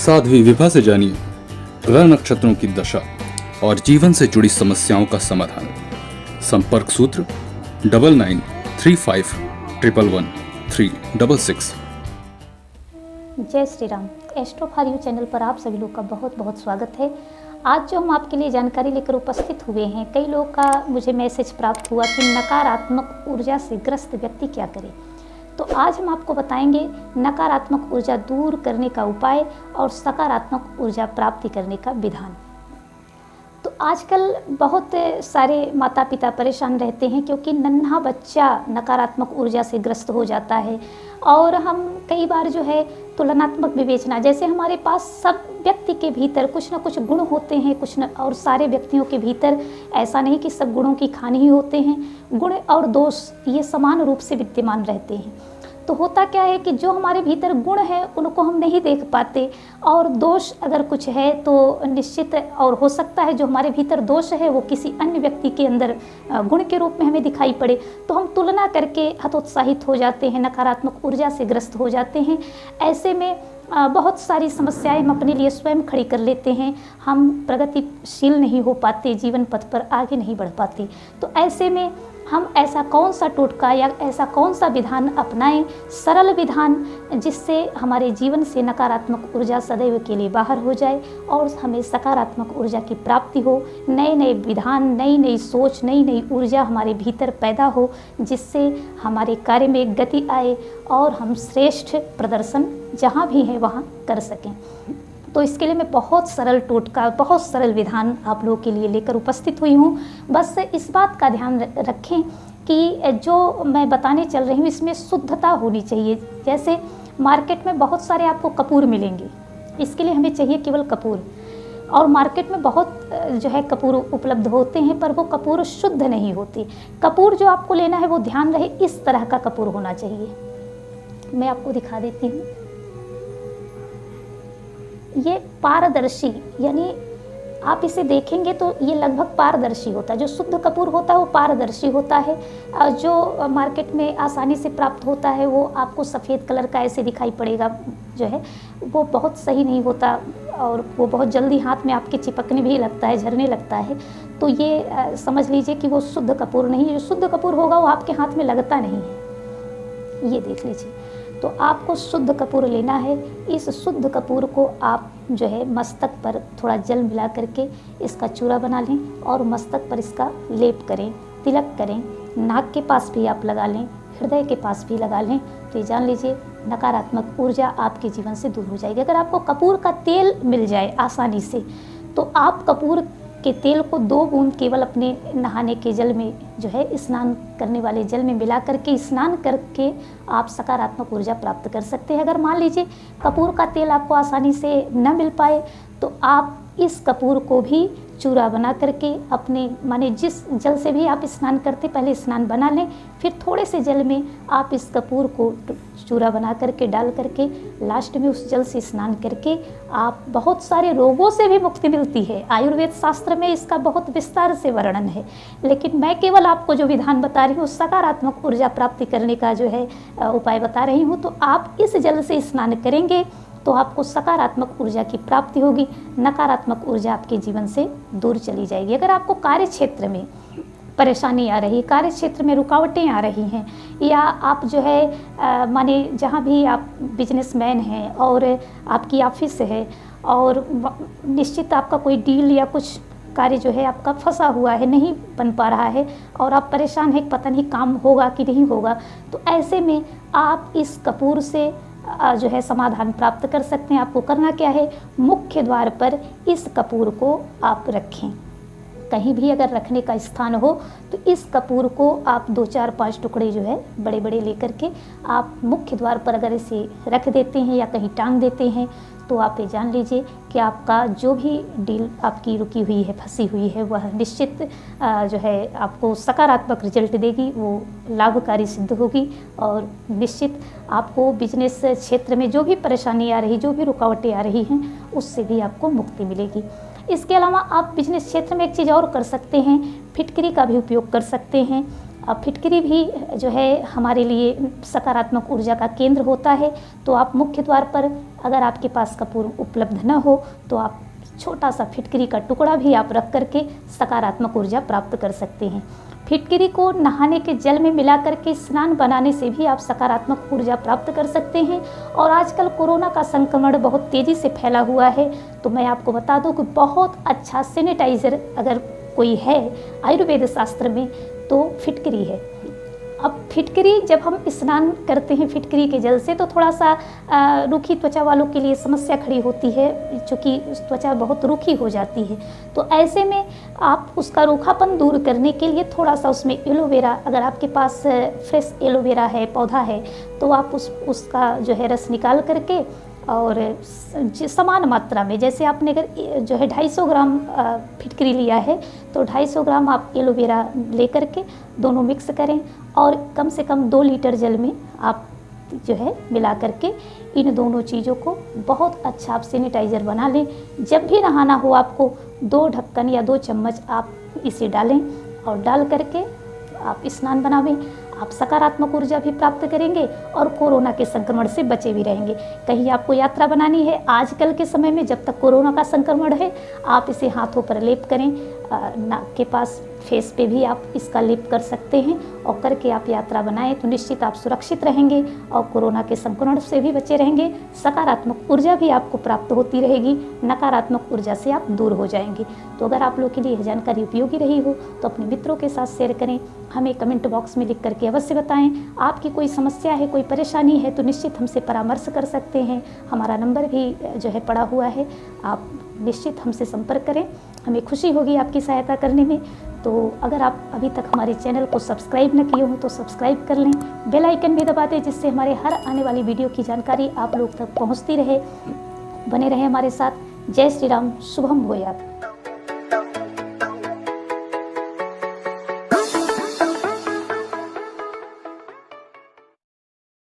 साध्वी विभा से जानिए ग्रह नक्षत्रों की दशा और जीवन से जुड़ी समस्याओं का समाधान। संपर्क सूत्र 9935111366। जय Shri Ram. Astro for you channel पर आप सभी लोग का बहुत बहुत स्वागत है। आज जो हम आपके लिए जानकारी लेकर उपस्थित हुए हैं, कई लोगों का मुझे मैसेज प्राप्त हुआ कि नकारात्मक ऊर्जा से ग्रस्त व्यक्ति क्या करे। तो आज हम आपको बताएंगे नकारात्मक ऊर्जा दूर करने का उपाय और सकारात्मक ऊर्जा प्राप्ति करने का विधान। तो आजकल बहुत सारे माता पिता परेशान रहते हैं क्योंकि नन्हा बच्चा नकारात्मक ऊर्जा से ग्रस्त हो जाता है। और हम कई बार जो है तुलनात्मक विवेचना, जैसे हमारे पास सब व्यक्ति के भीतर कुछ ना कुछ गुण होते हैं, कुछ न, और सारे व्यक्तियों के भीतर ऐसा नहीं कि सब गुणों की खानी ही होते हैं। गुण और दोष ये समान रूप से विद्यमान रहते हैं। तो होता क्या है कि जो हमारे भीतर गुण है उनको हम नहीं देख पाते, और दोष अगर कुछ है तो निश्चित और हो सकता है जो हमारे भीतर दोष है वो किसी अन्य व्यक्ति के अंदर गुण के रूप में हमें दिखाई पड़े। तो हम तुलना करके हतोत्साहित हो जाते हैं, नकारात्मक ऊर्जा से ग्रस्त हो जाते हैं। ऐसे में बहुत सारी समस्याएं हम अपने लिए स्वयं खड़ी कर लेते हैं। हम प्रगतिशील नहीं हो पाते, जीवन पथ पर आगे नहीं बढ़ पाते। तो ऐसे में हम ऐसा कौन सा टोटका या ऐसा कौन सा विधान अपनाएं, सरल विधान, जिससे हमारे जीवन से नकारात्मक ऊर्जा सदैव के लिए बाहर हो जाए और हमें सकारात्मक ऊर्जा की प्राप्ति हो। नए नए विधान, नई नई सोच, नई नई ऊर्जा हमारे भीतर पैदा हो, जिससे हमारे कार्य में गति आए और हम श्रेष्ठ प्रदर्शन जहाँ भी है वहाँ कर सकें। तो इसके लिए मैं बहुत सरल टोटका, बहुत सरल विधान आप लोगों के लिए लेकर उपस्थित हुई हूँ। बस इस बात का ध्यान रखें कि जो मैं बताने चल रही हूँ इसमें शुद्धता होनी चाहिए। जैसे मार्केट में बहुत सारे आपको कपूर मिलेंगे, इसके लिए हमें चाहिए केवल कपूर। और मार्केट में बहुत जो है कपूर उपलब्ध होते हैं, पर वो कपूर शुद्ध नहीं होते। कपूर जो आपको लेना है वो ध्यान रहे इस तरह का कपूर होना चाहिए। मैं आपको दिखा देती हूँ। ये पारदर्शी, यानी आप इसे देखेंगे तो ये लगभग पारदर्शी होता है। जो शुद्ध कपूर होता है वो पारदर्शी होता है। जो मार्केट में आसानी से प्राप्त होता है वो आपको सफ़ेद कलर का ऐसे दिखाई पड़ेगा, जो है वो बहुत सही नहीं होता और वो बहुत जल्दी हाथ में आपके चिपकने भी लगता है, झरने लगता है। तो ये समझ लीजिए कि वो शुद्ध कपूर नहीं है। जो शुद्ध कपूर होगा वो आपके हाथ में लगता नहीं है, ये देख लीजिए। तो आपको शुद्ध कपूर लेना है। इस शुद्ध कपूर को आप जो है मस्तक पर थोड़ा जल मिला करके इसका चूरा बना लें और मस्तक पर इसका लेप करें, तिलक करें। नाक के पास भी आप लगा लें, हृदय के पास भी लगा लें। तो ये जान लीजिए नकारात्मक ऊर्जा आपके जीवन से दूर हो जाएगी। अगर आपको कपूर का तेल मिल जाए आसानी से तो आप कपूर के तेल को 2 बूंद केवल अपने नहाने के जल में, जो है स्नान करने वाले जल में मिला करके स्नान करके आप सकारात्मक ऊर्जा प्राप्त कर सकते हैं। अगर मान लीजिए कपूर का तेल आपको आसानी से न मिल पाए तो आप इस कपूर को भी चूरा बना करके अपने, माने जिस जल से भी आप स्नान करते पहले स्नान बना लें, फिर थोड़े से जल में आप इस कपूर को चूरा बना करके डाल करके लास्ट में उस जल से स्नान करके आप बहुत सारे रोगों से भी मुक्ति मिलती है। आयुर्वेद शास्त्र में इसका बहुत विस्तार से वर्णन है, लेकिन मैं केवल आपको जो विधान बता रही हूँ सकारात्मक ऊर्जा प्राप्ति करने का जो है उपाय बता रही हूँ। तो आप इस जल से स्नान करेंगे तो आपको सकारात्मक ऊर्जा की प्राप्ति होगी, नकारात्मक ऊर्जा आपके जीवन से दूर चली जाएगी। अगर आपको कार्य क्षेत्र में परेशानी आ रही, कार्य क्षेत्र में रुकावटें आ रही हैं, या आप जो है माने जहाँ भी आप बिजनेसमैन हैं और आपकी ऑफिस है और निश्चित आपका कोई डील या कुछ कार्य जो है आपका फंसा हुआ है, नहीं बन पा रहा है और आप परेशान हैं पता नहीं काम होगा कि नहीं होगा, तो ऐसे में आप इस कपूर से जो है समाधान प्राप्त कर सकते हैं। आपको करना क्या है, मुख्य द्वार पर इस कपूर को आप रखें। कहीं भी अगर रखने का स्थान हो तो इस कपूर को आप 2, 4, 5 टुकड़े जो है बड़े बड़े लेकर के आप मुख्य द्वार पर अगर इसे रख देते हैं या कहीं टांग देते हैं तो आप ये जान लीजिए कि आपका जो भी डील आपकी रुकी हुई है, फंसी हुई है, वह निश्चित जो है आपको सकारात्मक रिजल्ट देगी, वो लाभकारी सिद्ध होगी और निश्चित आपको बिजनेस क्षेत्र में जो भी परेशानी आ रही, जो भी रुकावटें आ रही हैं, उससे भी आपको मुक्ति मिलेगी। इसके अलावा आप बिजनेस क्षेत्र में एक चीज़ और कर सकते हैं, फिटकरी का भी उपयोग कर सकते हैं। फिटकरी भी जो है हमारे लिए सकारात्मक ऊर्जा का केंद्र होता है। तो आप मुख्य द्वार पर अगर आपके पास कपूर उपलब्ध न हो तो आप छोटा सा फिटकरी का टुकड़ा भी आप रख करके सकारात्मक ऊर्जा प्राप्त कर सकते हैं। फिटकरी को नहाने के जल में मिला करके स्नान बनाने से भी आप सकारात्मक ऊर्जा प्राप्त कर सकते हैं। और आजकल कोरोना का संक्रमण बहुत तेज़ी से फैला हुआ है, तो मैं आपको बता दूं कि बहुत अच्छा सैनिटाइज़र अगर कोई है आयुर्वेद शास्त्र में तो फिटकरी है। अब फिटकरी जब हम स्नान करते हैं फिटकरी के जल से तो थोड़ा सा रूखी त्वचा वालों के लिए समस्या खड़ी होती है, क्योंकि त्वचा बहुत रूखी हो जाती है। तो ऐसे में आप उसका रूखापन दूर करने के लिए थोड़ा सा उसमें एलोवेरा, अगर आपके पास फ्रेश एलोवेरा है, पौधा है, तो आप उसका जो है रस निकाल करके और समान मात्रा में, जैसे आपने अगर जो है 250 ग्राम फिटकरी लिया है तो 250 ग्राम आप एलोवेरा ले करके दोनों मिक्स करें और कम से कम 2 लीटर जल में आप जो है मिला करके इन दोनों चीज़ों को बहुत अच्छा आप सैनिटाइज़र बना लें। जब भी नहाना हो आपको 2 ढक्कन या 2 चम्मच आप इसे डालें और डाल करके आप स्नान बनावें। आप सकारात्मक ऊर्जा भी प्राप्त करेंगे और कोरोना के संक्रमण से बचे भी रहेंगे। कहीं आपको यात्रा बनानी है, आजकल के समय में जब तक कोरोना का संक्रमण है, आप इसे हाथों पर लेप करें, नाक के पास, फेस पे भी आप इसका लेप कर सकते हैं और करके आप यात्रा बनाएं तो निश्चित आप सुरक्षित रहेंगे और कोरोना के संक्रमण से भी बचे रहेंगे। सकारात्मक ऊर्जा भी आपको प्राप्त होती रहेगी, नकारात्मक ऊर्जा से आप दूर हो जाएंगे। तो अगर आप लोगों के लिए यह जानकारी उपयोगी रही हो तो अपने मित्रों के साथ शेयर करें, हमें कमेंट बॉक्स में लिख करके अवश्य बताएं। आपकी कोई समस्या है, कोई परेशानी है तो निश्चित हमसे परामर्श कर सकते हैं। हमारा नंबर भी जो है पड़ा हुआ है, आप निश्चित हमसे संपर्क करें, हमें खुशी होगी आपकी सहायता करने में। तो अगर आप अभी तक हमारे चैनल को सब्सक्राइब न किए हो तो सब्सक्राइब कर लें, बेल आइकन भी दबा दें, जिससे हमारे हर आने वाली वीडियो की जानकारी आप लोग तक पहुंचती रहे। बने रहे हमारे साथ। जय श्री राम, शुभम भूयात्।